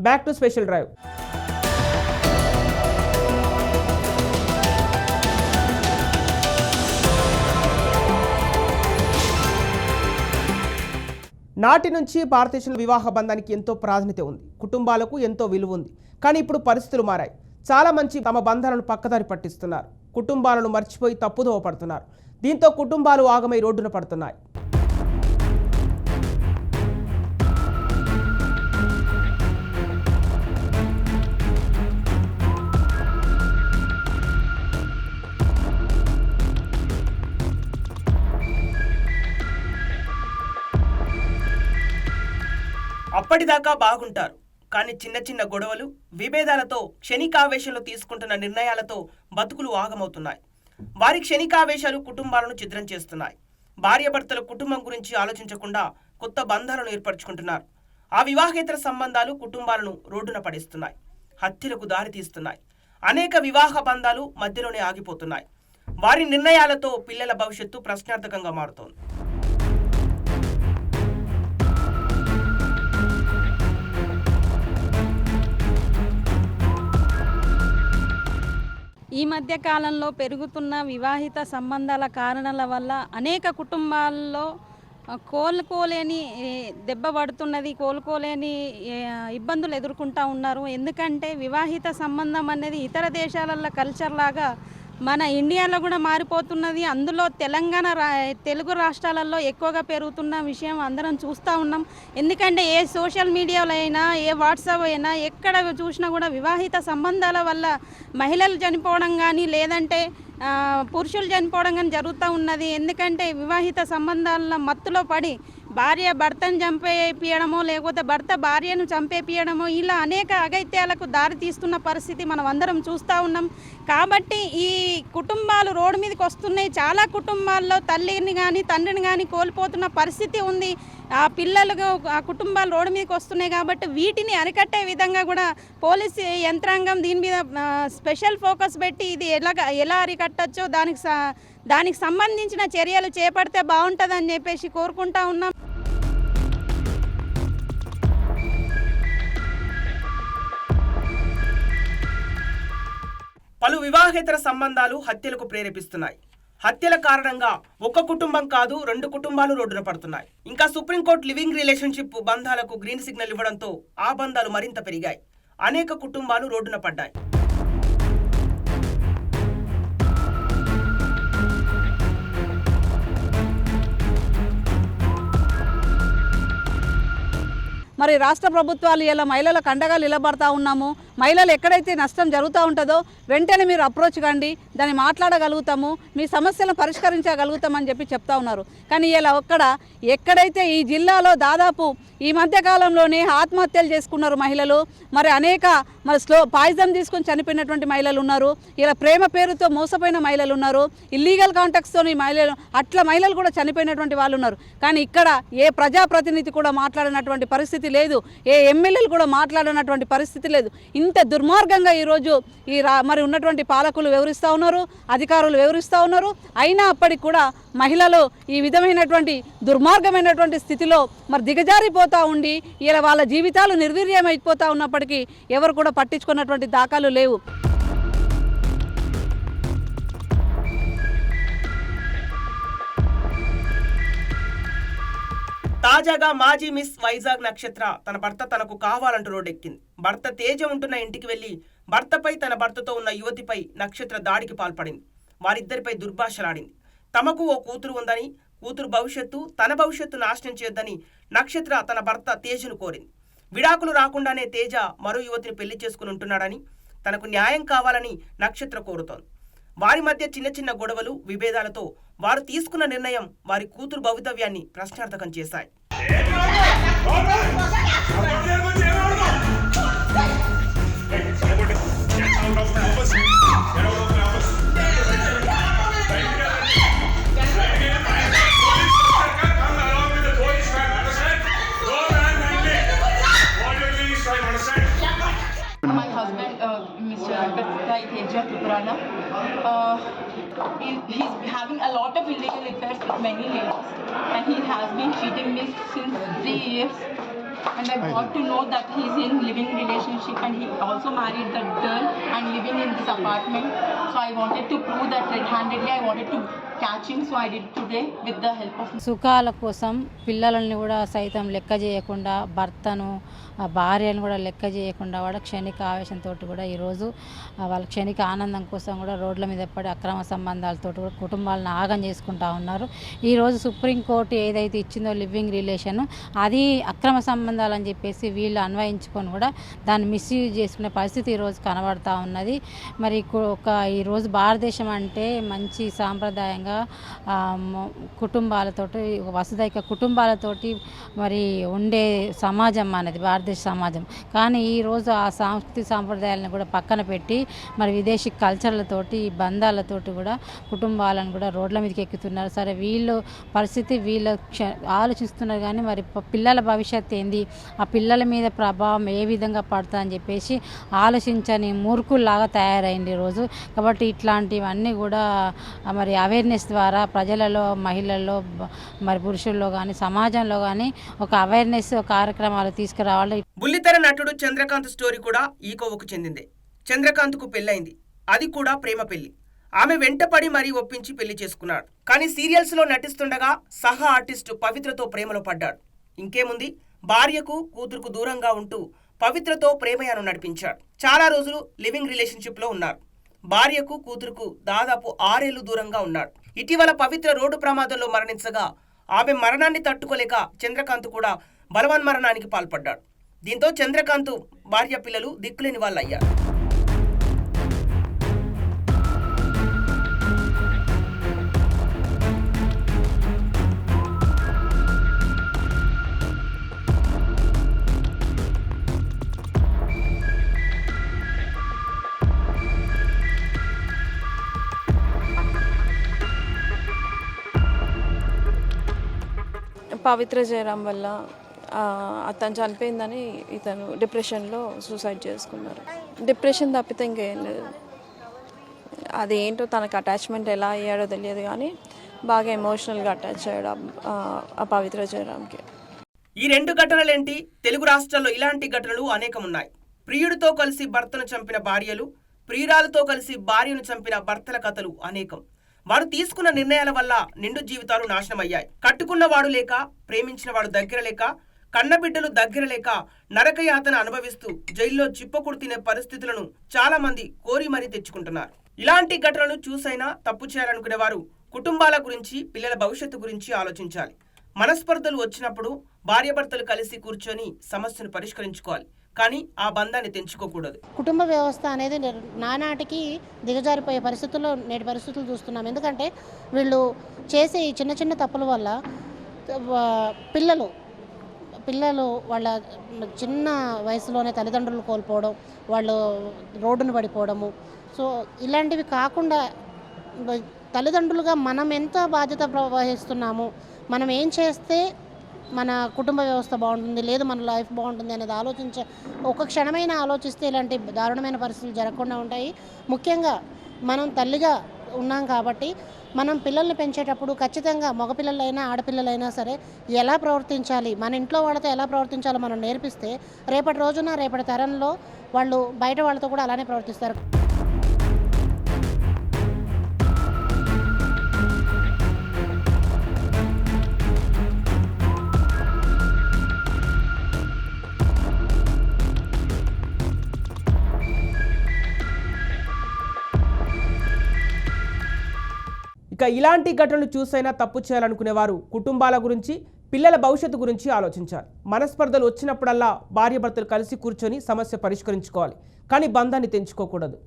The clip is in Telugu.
Back to special drive. నాటి నుంచి భారతదేశంలో వివాహ బంధానికి ఎంతో ప్రాధాన్యత ఉంది, కుటుంబాలకు ఎంతో విలువ ఉంది. కానీ ఇప్పుడు పరిస్థితులు మారాయి. చాలా మంది తమ బంధాలను పక్కదారి పట్టిస్తున్నారు, కుటుంబాలను మర్చిపోయి తప్పుదోవ పడుతున్నారు. దీంతో కుటుంబాలు ఆగమై రోడ్డున పడుతున్నాయి. అప్పటిదాకా బాగుంటారు, కానీ చిన్న చిన్న గొడవలు, విభేదాలతో, క్షణికావేశంలో తీసుకుంటున్న నిర్ణయాలతో బతుకులు ఆగమవుతున్నాయి. వారి క్షణికావేశాలు కుటుంబాలను ఛిద్రం చేస్తున్నాయి. భార్యాభర్తల కుటుంబం గురించి ఆలోచించకుండా కొత్త బంధాలను ఏర్పరచుకుంటున్నారు. ఆ వివాహేతర సంబంధాలు కుటుంబాలను రోడ్డున పడేస్తున్నాయి, హత్యలకు దారి తీస్తున్నాయి. అనేక వివాహ బంధాలు మధ్యలోనే ఆగిపోతున్నాయి. వారి నిర్ణయాలతో పిల్లల భవిష్యత్తు ప్రశ్నార్థకంగా మారుతోంది. ఈ మధ్య కాలంలో పెరుగుతున్న వివాహిత సంబంధాల కారణాల వల్ల అనేక కుటుంబాల్లో కోలుకోలేని దెబ్బ పడుతున్నది, కోలుకోలేని ఇబ్బందులు ఎదుర్కొంటూ ఉన్నారు. ఎందుకంటే వివాహిత సంబంధం అనేది ఇతర దేశాలలో కల్చర్ లాగా మన ఇండియాలో కూడా మారిపోతున్నది. అందులో తెలుగు రాష్ట్రాలలో ఎక్కువగా పెరుగుతున్న విషయం అందరం చూస్తూ ఉన్నాం. ఎందుకంటే ఏ సోషల్ మీడియాలో అయినా, ఏ వాట్సాప్ అయినా, ఎక్కడ చూసినా కూడా వివాహిత సంబంధాల వల్ల మహిళలు చనిపోవడం కానీ, లేదంటే పురుషులు చనిపోవడం కానీ జరుగుతూ ఉన్నది. ఎందుకంటే వివాహిత సంబంధాల మత్తులో పడి భార్య భర్తను చంపేయడమో, లేకపోతే భర్త భార్యను చంపేయడమో, ఇలా అనేక అఘాయిత్యాలకు దారి తీస్తున్న పరిస్థితి మనం అందరం చూస్తూ ఉన్నాం. కాబట్టి ఈ కుటుంబాలు రోడ్డు మీదకి వస్తున్నాయి. చాలా కుటుంబాల్లో తల్లిని కానీ తండ్రిని కానీ కోల్పోతున్న పరిస్థితి ఉంది. ఆ పిల్లలకు ఆ కుటుంబాలు రోడ్డు మీదకి వస్తున్నాయి. కాబట్టి వీటిని అరికట్టే విధంగా కూడా పోలీసు యంత్రాంగం దీని మీద స్పెషల్ ఫోకస్ పెట్టి ఇది ఎలా అరికట్టచ్చో దానికి సంబంధించిన చర్యలు చేపడితే బాగుంటుందని చెప్పేసి కోరుకుంటా ఉన్నాం. పలు వివాహేతర సంబంధాలు హత్యలకు ప్రేరేపిస్తున్నాయి. హత్యల కారణంగా ఒక కుటుంబం కాదు, 2 కుటుంబాలు రోడ్డున పడుతున్నాయి. ఇంకా సుప్రీంకోర్టు లివింగ్ రిలేషన్షిప్ బంధాలకు గ్రీన్ సిగ్నల్ ఇవ్వడంతో ఆ బంధాలు మరింత పెరిగాయి. అనేక కుటుంబాలు రోడ్డున పడ్డాయి. మరి రాష్ట్ర ప్రభుత్వాలు ఇలా మహిళలకు అండగా నిలబడతా ఉన్నాము. మహిళలు ఎక్కడైతే నష్టం జరుగుతూ ఉంటుందో వెంటనే మీరు అప్రోచ్ కండి, దాన్ని మాట్లాడగలుగుతాము, మీ సమస్యలను పరిష్కరించగలుగుతామని చెప్తా ఉన్నారు. కానీ ఇలా ఎక్కడైతే ఈ జిల్లాలో దాదాపు ఈ మధ్యకాలంలోనే ఆత్మహత్యలు చేసుకున్నారు మహిళలు. మరి అనేక పాయిజన్ తీసుకొని చనిపోయినటువంటి మహిళలు ఉన్నారు. ఇలా ప్రేమ పేరుతో మోసపోయిన మహిళలు ఉన్నారు. ఇల్లీగల్ కాంటాక్ట్స్తో మహిళలు కూడా చనిపోయినటువంటి వాళ్ళు ఉన్నారు. కానీ ఇక్కడ ఏ ప్రజాప్రతినిధి కూడా మాట్లాడినటువంటి పరిస్థితి లేదు, ఏ ఎమ్మెల్యేలు కూడా మాట్లాడినటువంటి పరిస్థితి లేదు. ఇంత దుర్మార్గంగా ఈరోజు మరి ఉన్నటువంటి పాలకులు వివరిస్తూ ఉన్నారు, అధికారులు వివరిస్తూ ఉన్నారు. అయినా అప్పటికి కూడా మహిళలు ఈ విధమైనటువంటి దుర్మార్గమైనటువంటి స్థితిలో మరి దిగజారిపోతూ ఉండి ఇలా వాళ్ళ జీవితాలు నిర్వీర్యమైపోతూ ఉన్నప్పటికీ ఎవరు కూడా పట్టించుకున్నటువంటి దాఖలు లేవు. తాజాగా మాజీ మిస్ వైజాగ్ నక్షత్ర తన భర్త తనకు కావాలంటూ రోడ్డెక్కింది. భర్త తేజ ఉంటున్న ఇంటికి వెళ్లి భర్తపై, తన భర్తతో ఉన్న యువతిపై నక్షత్ర దాడికి పాల్పడింది. వారిద్దరిపై దుర్భాషలాడింది. తమకు ఓ కూతురు ఉందని, కూతురు తన భవిష్యత్తు నాశనం చేయొద్దని నక్షత్ర తన భర్త తేజను కోరింది. విడాకులు రాకుండానే తేజ మరో యువతిని పెళ్లి చేసుకుని ఉంటున్నాడని, తనకు న్యాయం కావాలని నక్షత్ర కోరుతోంది. వారి మధ్య చిన్న చిన్న గొడవలు, విభేదాలతో వారు తీసుకున్న నిర్ణయం వారి కూతురు భవితవ్యాన్ని ప్రశ్నార్థకం చేశాయి. My husband, Mr. Teja Tuprana, he's having a lot of illegal affairs with many ladies, and he has been cheating me since 3 years. and I got to know that he's in living relationship and he also married that girl and living in this apartment. So I wanted to prove that red-handedly. I wanted to catch him, so I did today with the help of సుఖాల కోసం పిల్లలని కూడా సైతం లెక్క చేయకుండా భర్తను భార్యను కూడా లెక్క చేయకుండా కూడా క్షణిక ఆవేశంతో కూడా ఈరోజు వాళ్ళ క్షణిక ఆనందం కోసం కూడా రోడ్ల మీద పడి అక్రమ సంబంధాలతో కూడా కుటుంబాలను ఆగం చేసుకుంటా ఉన్నారు. ఈరోజు సుప్రీంకోర్టు ఏదైతే ఇచ్చిందో లివింగ్ రిలేషన్ అది అక్రమ సంబంధాలు అని చెప్పేసి వీళ్ళు అన్వయించుకొని కూడా దాన్ని మిస్యూజ్ చేసుకునే పరిస్థితి ఈరోజు కనబడతా ఉన్నది. మరి ఈరోజు భారతదేశం అంటే మంచి సాంప్రదాయంగా కుటుంబాలతోటి వసుదైక కుటుంబాలతోటి మరి ఉండే సమాజం అనేది భారతదేశ సమాజం. కానీ ఈరోజు ఆ సాంస్కృతిక సాంప్రదాయాలను కూడా పక్కన పెట్టి మరి విదేశీ కల్చర్లతోటి బంధాలతోటి కూడా కుటుంబాలను కూడా రోడ్ల మీదకి ఎక్కుతున్నారు. సరే వీళ్ళు పరిస్థితి వీళ్ళు ఆలోచిస్తున్నారు కానీ మరి పిల్లల భవిష్యత్తు ఏంది, ఆ పిల్లల మీద ప్రభావం ఏ విధంగా పడుతుందని చెప్పేసి ఆలోచించని మూర్ఖుల్లాగా తయారైంది ఈరోజు. కాబట్టి ఇట్లాంటివన్నీ కూడా మరి అవేర్నెస్ ద్వారా ప్రజలలో మహిళల్లో మరి పురుషుల్లో కానీ సమాజంలో కానీ ఒక అవేర్నెస్ కార్యక్రమాలు తీసుకురావాలి. బుల్లితెర నటుడు చంద్రకాంత్ స్టోరీ కూడా ఈ కోవకు చెందిందే. చంద్రకాంత్కు పెళ్ళైంది, అది కూడా ప్రేమ పెళ్లి. ఆమె వెంటపడి మరీ ఒప్పించి పెళ్లి చేసుకున్నాడు. కానీ సీరియల్స్ లో నటిస్తుండగా సహా ఆర్టిస్టు పవిత్రతో ప్రేమలో పడ్డాడు. ఇంకేముంది, భార్యకు కూతురుకు దూరంగా ఉంటూ పవిత్రతో ప్రేమయానం నడిపించాడు. చాలా రోజులు లివింగ్ రిలేషన్షిప్ లో ఉన్నారు. భార్యకు కూతురుకు దాదాపు 6 ఏళ్లు దూరంగా ఉన్నాడు. ఇటీవల పవిత్ర రోడ్డు ప్రమాదంలో మరణించగా ఆమె మరణాన్ని తట్టుకోలేక చంద్రకాంత్ కూడా బలవన్మరణానికి పాల్పడ్డాడు. దీంతో చంద్రకాంత్ భార్య పిల్లలు దిక్కులేని వాళ్ళయ్యారు. పవిత్ర జయరాం వల్ల అతను చనిపోయిందని ఇతను డిప్రెషన్లో సూసైడ్ చేసుకున్నారు. డిప్రెషన్ తప్పితే ఇంకేం లేదు. అదేంటో తనకు అటాచ్మెంట్ ఎలా అయ్యాడో తెలియదు కానీ బాగా ఎమోషనల్గా అటాచ్ అయ్యాడు ఆ పవిత్ర జయరాంకి. ఈ 2 ఘటనలేంటి, తెలుగు రాష్ట్రాల్లో ఇలాంటి ఘటనలు అనేకమున్నాయి. ప్రియుడితో కలిసి భర్తను చంపిన భార్యలు, ప్రియురాలతో కలిసి భార్యను చంపిన భర్తల కథలు అనేకం. వారు తీసుకున్న నిర్ణయాల వల్ల నిండు జీవితాలు నాశనమయ్యాయి. కట్టుకున్నవాడు లేక, ప్రేమించినవాడు దగ్గర లేక, కన్నబిడ్డలు దగ్గర లేక నరకయాతన అనుభవిస్తూ జైల్లో చిప్పకుడు తినే పరిస్థితులను చాలా మంది కోరి మరీ తెచ్చుకుంటున్నారు. ఇలాంటి ఘటనలు చూసైనా తప్పు చేయాలనుకునే వారు కుటుంబాల గురించి, పిల్లల భవిష్యత్తు గురించి ఆలోచించాలి. మనస్పర్ధలు వచ్చినప్పుడు భార్యాభర్తలు కలిసి కూర్చొని సమస్యను పరిష్కరించుకోవాలి, కానీ ఆ బంధాన్ని తెంచుకోకూడదు. కుటుంబ వ్యవస్థ అనేది నానాటికి దిగజారిపోయే పరిస్థితుల్లో నేటి పరిస్థితులు చూస్తున్నాం. ఎందుకంటే వీళ్ళు చేసే ఈ చిన్న చిన్న తప్పుల వల్ల పిల్లలు వాళ్ళ చిన్న వయసులోనే తల్లిదండ్రులు కోల్పోవడం, వాళ్ళు రోడ్డును పడిపోవడము. సో ఇలాంటివి కాకుండా తల్లిదండ్రులుగా మనం ఎంత బాధ్యత వహిస్తున్నాము, మనం ఏం చేస్తే మన కుటుంబ వ్యవస్థ బాగుంటుంది, లేదు మన లైఫ్ బాగుంటుంది అనేది ఒక క్షణమైనా ఆలోచిస్తే ఇలాంటి దారుణమైన పరిస్థితులు జరగకుండా ఉంటాయి. ముఖ్యంగా మనం తల్లిగా ఉన్నాం కాబట్టి మనం పిల్లల్ని పెంచేటప్పుడు ఖచ్చితంగా మగపిల్లలైనా ఆడపిల్లలైనా సరే ఎలా ప్రవర్తించాలి, మన ఇంట్లో వాళ్ళతో ఎలా ప్రవర్తించాలో మనం నేర్పిస్తే రేపటి తరంలో వాళ్ళు బయట వాళ్ళతో కూడా అలానే ప్రవర్తిస్తారు. ఇక ఇలాంటి ఘటనలు చూసైనా తప్పు చేయాలనుకునేవారు కుటుంబాల గురించి, పిల్లల భవిష్యత్తు గురించి ఆలోచించాలి. మనస్పర్ధలు వచ్చినప్పుడల్లా భార్యాభర్తలు కలిసి కూర్చొని సమస్య పరిష్కరించుకోవాలి, కానీ బంధాన్ని తెంచుకోకూడదు.